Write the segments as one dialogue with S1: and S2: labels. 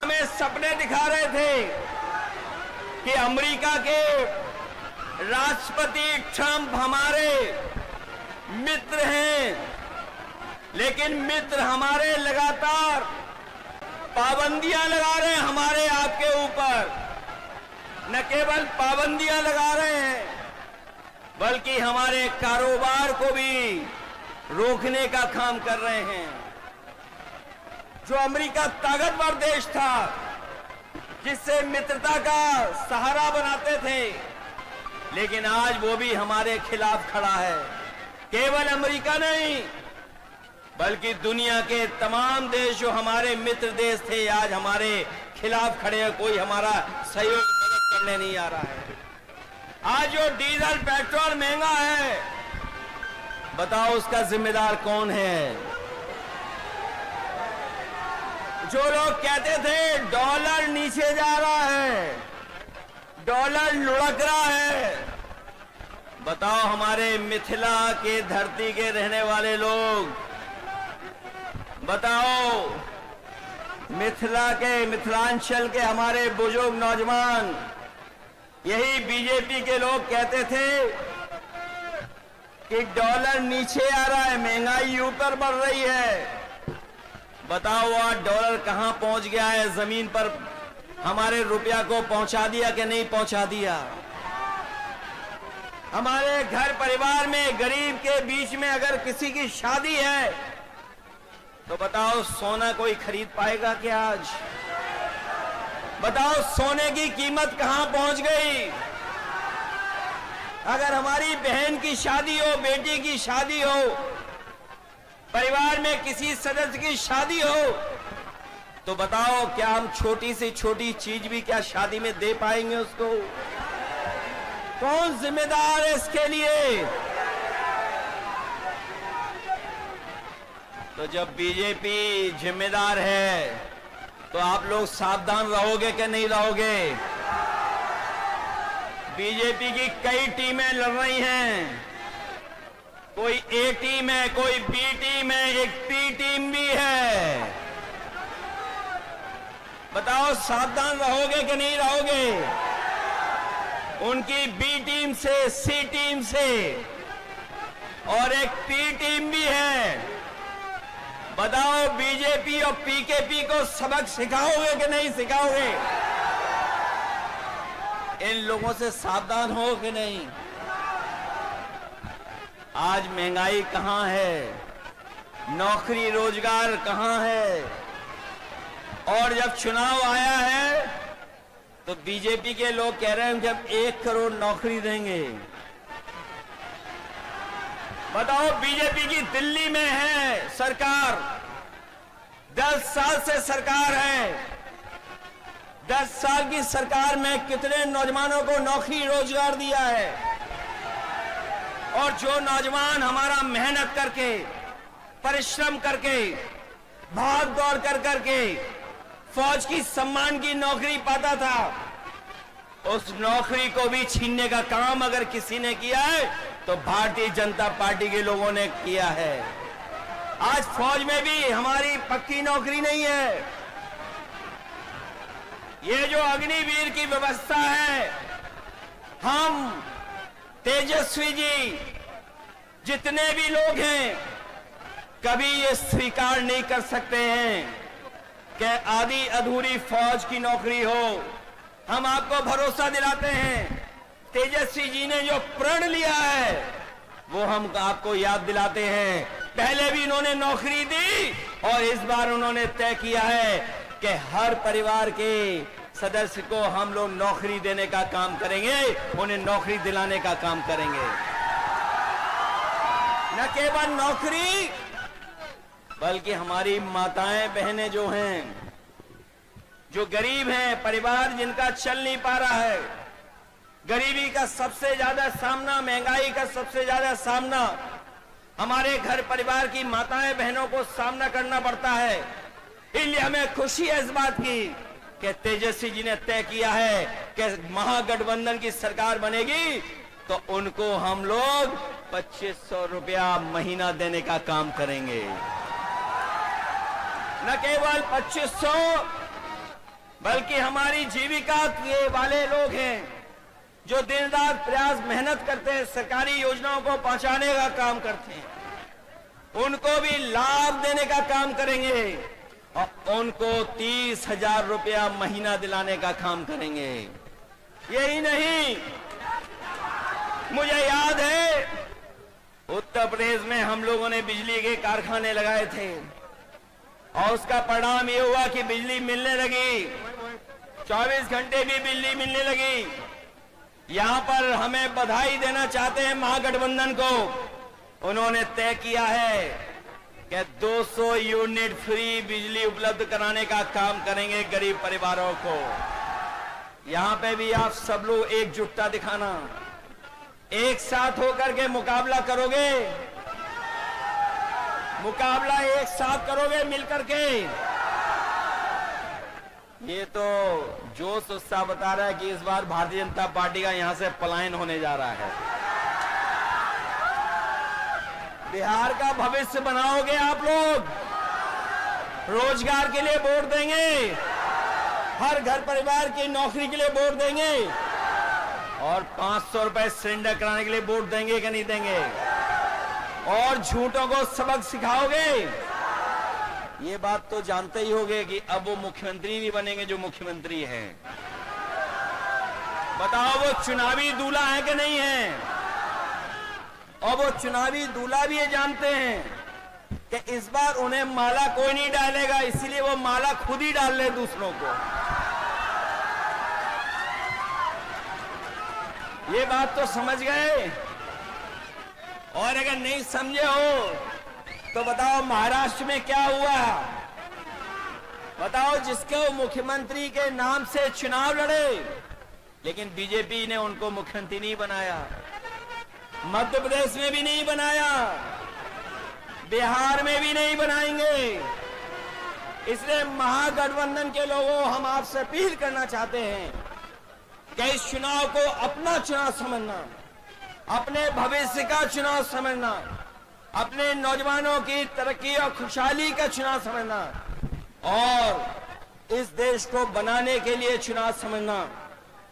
S1: हमें सपने दिखा रहे थे कि अमेरिका के राष्ट्रपति ट्रंप हमारे मित्र हैं, लेकिन मित्र हमारे लगातार पाबंदियां लगा रहे हैं हमारे आपके ऊपर। न केवल पाबंदियां लगा रहे हैं, बल्कि हमारे कारोबार को भी रोकने का काम कर रहे हैं। जो अमेरिका ताकतवर देश था, जिससे मित्रता का सहारा बनाते थे, लेकिन आज वो भी हमारे खिलाफ खड़ा है। केवल अमेरिका नहीं, बल्कि दुनिया के तमाम देश जो हमारे मित्र देश थे, आज हमारे खिलाफ खड़े हैं। कोई हमारा सहयोग मदद करने नहीं आ रहा है। आज जो डीजल पेट्रोल महंगा है, बताओ उसका जिम्मेदार कौन है? जो लोग कहते थे डॉलर नीचे जा रहा है, डॉलर लुढ़क रहा है, बताओ हमारे मिथिला के धरती के रहने वाले लोग, बताओ मिथिला के, मिथिलांचल के हमारे बुजुर्ग नौजवान, यही बीजेपी के लोग कहते थे कि डॉलर नीचे आ रहा है, महंगाई ऊपर बढ़ रही है। बताओ आज डॉलर कहां पहुंच गया है? जमीन पर हमारे रुपया को पहुंचा दिया कि नहीं पहुंचा दिया? हमारे घर परिवार में गरीब के बीच में अगर किसी की शादी है, तो बताओ सोना कोई खरीद पाएगा क्या आज? बताओ सोने की कीमत कहां पहुंच गई? अगर हमारी बहन की शादी हो, बेटी की शादी हो, परिवार में किसी सदस्य की शादी हो, तो बताओ क्या हम छोटी से छोटी चीज भी क्या शादी में दे पाएंगे उसको? कौन जिम्मेदार है इसके लिए? तो जब बीजेपी जिम्मेदार है, तो आप लोग सावधान रहोगे कि नहीं रहोगे? बीजेपी की कई टीमें लड़ रही हैं। कोई ए टीम है, कोई बी टीम है, एक पी टीम भी है। बताओ सावधान रहोगे कि नहीं रहोगे? उनकी बी टीम से, सी टीम से, और एक पी टीम भी है। बताओ बीजेपी और पीकेपी को सबक सिखाओगे कि नहीं सिखाओगे? इन लोगों से सावधान हो कि नहीं? आज महंगाई कहां है? नौकरी रोजगार कहां है? और जब चुनाव आया है, तो बीजेपी के लोग कह रहे हैं जब 1 करोड़ नौकरी देंगे। बताओ बीजेपी की दिल्ली में है सरकार, 10 साल से सरकार है। 10 साल की सरकार में कितने नौजवानों को नौकरी रोजगार दिया है? और जो नौजवान हमारा मेहनत करके, परिश्रम करके, भाग दौड़ कर करके फौज की सम्मान की नौकरी पाता था, उस नौकरी को भी छीनने का काम अगर किसी ने किया है, तो भारतीय जनता पार्टी के लोगों ने किया है। आज फौज में भी हमारी पक्की नौकरी नहीं है। ये जो अग्निवीर की व्यवस्था है, हम तेजस्वी जी जितने भी लोग हैं, कभी ये स्वीकार नहीं कर सकते हैं कि आधी अधूरी फौज की नौकरी हो। हम आपको भरोसा दिलाते हैं, तेजस्वी जी ने जो प्रण लिया है, वो हम आपको याद दिलाते हैं। पहले भी इन्होंने नौकरी दी, और इस बार उन्होंने तय किया है कि हर परिवार के सदस्य को हम लोग नौकरी देने का काम करेंगे, उन्हें नौकरी दिलाने का काम करेंगे। न केवल नौकरी, बल्कि हमारी माताएं बहनें जो हैं, जो गरीब हैं, परिवार जिनका चल नहीं पा रहा है, गरीबी का सबसे ज्यादा सामना, महंगाई का सबसे ज्यादा सामना हमारे घर परिवार की माताएं बहनों को सामना करना पड़ता है। इसलिए हमें खुशी है इस बात की कि तेजस्वी जी ने तय किया है कि महागठबंधन की सरकार बनेगी, तो उनको हम लोग 2500 रुपया महीना देने का काम करेंगे। न केवल 2500, बल्कि हमारी जीविका के वाले लोग हैं जो दिन रात प्रयास मेहनत करते हैं, सरकारी योजनाओं को पहुंचाने का काम करते हैं, उनको भी लाभ देने का काम करेंगे और उनको 30,000 रुपया महीना दिलाने का काम करेंगे। यही नहीं, मुझे याद है उत्तर प्रदेश में हम लोगों ने बिजली के कारखाने लगाए थे और उसका परिणाम ये हुआ कि बिजली मिलने लगी, 24 घंटे भी बिजली मिलने लगी। यहां पर हमें बधाई देना चाहते हैं महागठबंधन को, उन्होंने तय किया है कि 200 यूनिट फ्री बिजली उपलब्ध कराने का काम करेंगे गरीब परिवारों को। यहां पे भी आप सब लोग एकजुटता दिखाना, एक साथ होकर के मुकाबला करोगे, मुकाबला एक साथ करोगे मिलकर के। ये तो जोश उत्साह बता रहा है कि इस बार भारतीय जनता पार्टी का यहां से पलायन होने जा रहा है। बिहार का भविष्य बनाओगे आप लोग, रोजगार के लिए वोट देंगे, हर घर परिवार की नौकरी के लिए वोट देंगे और 500 रुपए सिलेंडर कराने के लिए वोट देंगे कि नहीं देंगे? और झूठों को सबक सिखाओगे। ये बात तो जानते ही होंगे कि अब वो मुख्यमंत्री नहीं बनेंगे जो मुख्यमंत्री हैं। बताओ वो चुनावी दूल्हा है कि नहीं है? और वो चुनावी दूल्हा भी ये जानते हैं कि इस बार उन्हें माला कोई नहीं डालेगा, इसीलिए वो माला खुद ही डाल ले दूसरों को। ये बात तो समझ गए। और अगर नहीं समझे हो तो बताओ महाराष्ट्र में क्या हुआ? बताओ, जिसको मुख्यमंत्री के नाम से चुनाव लड़े लेकिन बीजेपी ने उनको मुख्यमंत्री नहीं बनाया, मध्य प्रदेश में भी नहीं बनाया, बिहार में भी नहीं बनाएंगे। इसलिए महागठबंधन के लोगों, हम आपसे अपील करना चाहते हैं कि इस चुनाव को अपना चुनाव समझना, अपने भविष्य का चुनाव समझना, अपने नौजवानों की तरक्की और खुशहाली का चुनाव समझना और इस देश को बनाने के लिए चुनाव समझना,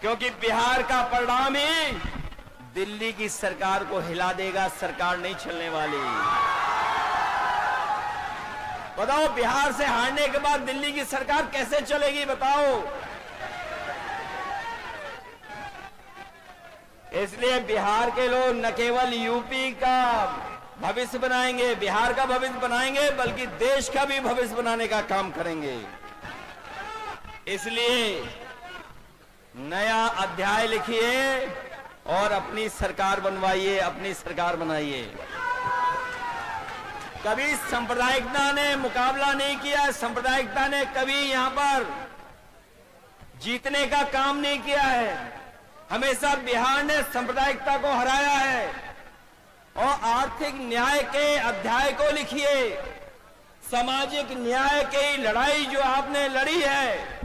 S1: क्योंकि बिहार का परिणाम ही दिल्ली की सरकार को हिला देगा। सरकार नहीं चलने वाली। बताओ, बिहार से हारने के बाद दिल्ली की सरकार कैसे चलेगी? बताओ। इसलिए बिहार के लोग न केवल यूपी का भविष्य बनाएंगे, बिहार का भविष्य बनाएंगे, बल्कि देश का भी भविष्य बनाने का काम करेंगे। इसलिए नया अध्याय लिखिए और अपनी सरकार बनवाइए, अपनी सरकार बनाइए। कभी सांप्रदायिकता ने मुकाबला नहीं किया, सांप्रदायिकता ने कभी यहां पर जीतने का काम नहीं किया है। हमेशा बिहार ने सांप्रदायिकता को हराया है। और आर्थिक न्याय के अध्याय को लिखिए। सामाजिक न्याय की लड़ाई जो आपने लड़ी है,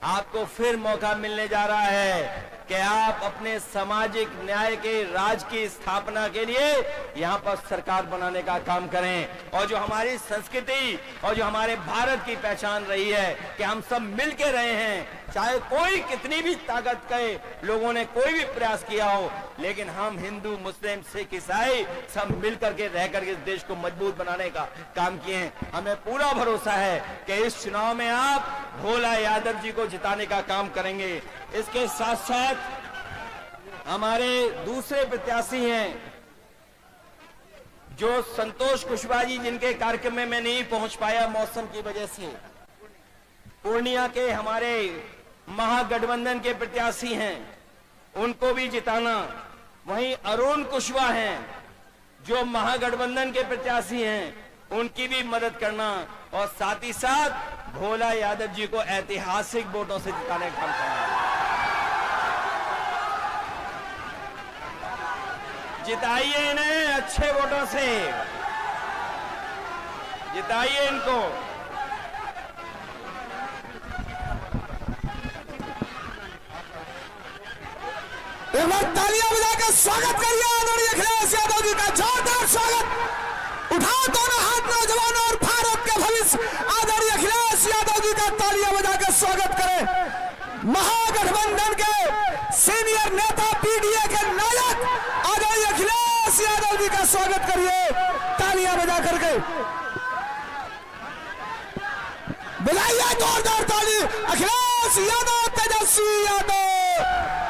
S1: आपको फिर मौका मिलने जा रहा है कि आप अपने सामाजिक न्याय के राज की स्थापना के लिए यहां पर सरकार बनाने का काम करें। और जो हमारी संस्कृति और जो हमारे भारत की पहचान रही है कि हम सब मिल के रहे हैं, चाहे कोई कितनी भी ताकत के लोगों ने कोई भी प्रयास किया हो, लेकिन हम हिंदू, मुस्लिम, सिख, ईसाई सब मिलकर के रह करके इस देश को मजबूत बनाने का काम किए हैं। हमें पूरा भरोसा है कि इस चुनाव में आप भोला यादव जी को जिताने का काम करेंगे। इसके साथ साथ हमारे दूसरे प्रत्याशी हैं जो संतोष कुशवाहा जी, जिनके कार्यक्रम में मैं नहीं पहुंच पाया मौसम की वजह से। पूर्णिया के हमारे महागठबंधन के प्रत्याशी हैं, उनको भी जिताना। वहीं अरुण कुशवाहा हैं जो महागठबंधन के प्रत्याशी हैं, उनकी भी मदद करना और साथ ही साथ भोला यादव जी को ऐतिहासिक वोटों से जिताने का काम करना। जिताइए इन्हें अच्छे वोटों से, जिताइए इनको।
S2: एक बार तालियां बजाकर स्वागत करिए आदरणीय अखिलेश यादव जी का। जोरदार स्वागत। उठाओ दोनों हाथ नौजवानों और भारत के भविष्य आदरणीय अखिलेश यादव जी का तालियां बजाकर स्वागत करें। महागठबंधन के सीनियर नेता पीडीए के नायक आदरणीय अखिलेश यादव जी का स्वागत करिए तालियां बजा करके। बुलाइए जोरदार ताली अखिलेश यादव, तेजस्वी यादव।